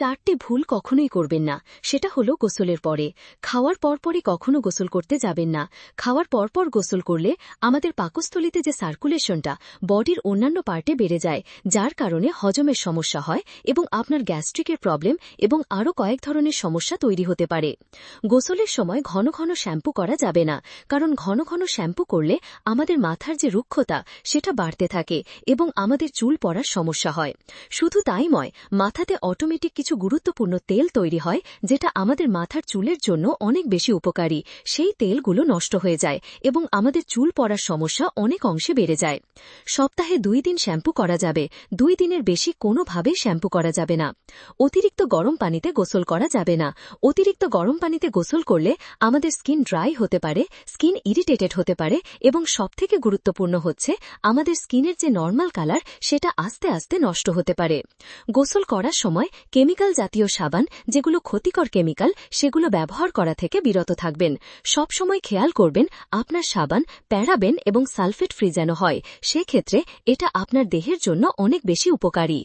4টি ভুল কখনোই করবেন না। সেটা হলো গোসলের পরে, খাওয়ার পরপরই কখনো গোসল করতে যাবেন না। খাওয়ার পরপর গোসল করলে আমাদের পাকস্থলীতে যে সার্কুলেশনটা বডির অন্যান্য পার্টে বেড়ে যায়, যার কারণে হজমের সমস্যা হয় এবং আপনার গ্যাস্ট্রিকের প্রবলেম এবং আরও কয়েক ধরনের সমস্যা তৈরি হতে পারে। গোসলের সময় ঘন ঘন শ্যাম্পু করা যাবে না, কারণ ঘন ঘন শ্যাম্পু করলে আমাদের মাথার যে রুক্ষতা সেটা বাড়তে থাকে এবং আমাদের চুল পড়ার সমস্যা হয়। শুধু তাই নয়, মাথাতে অটোমেটিক কিছু গুরুত্বপূর্ণ তেল তৈরি হয় যেটা আমাদের মাথার চুলের জন্য অনেক বেশি উপকারী। সেই তেলগুলো নষ্ট হয়ে যায় এবং আমাদের চুল পড়ার সমস্যা অনেক অংশে বেড়ে যায়। সপ্তাহে 2 দিন শ্যাম্পু করা যাবে, 2 দিনের বেশি কোনোভাবেই শ্যাম্পু করা যাবে না। অতিরিক্ত গরম পানিতে গোসল করা যাবে না। অতিরিক্ত গরম পানিতে গোসল করলে আমাদের স্কিন ড্রাই হতে পারে, স্কিন ইরিটেটেড হতে পারে এবং সবথেকে গুরুত্বপূর্ণ হচ্ছে আমাদের স্কিনের যে নরমাল কালার সেটা আস্তে আস্তে নষ্ট হতে পারে। গোসল করার সময় কেমিক্যাল জাতীয় সাবান, যেগুলো ক্ষতিকর কেমিক্যাল, সেগুলো ব্যবহার করা থেকে বিরত থাকবেন। সব সময় খেয়াল করবেন আপনার সাবান প্যারাবেন এবং সালফেট ফ্রি যেন হয়, সেক্ষেত্রে এটা আপনার দেহের জন্য অনেক বেশি উপকারী।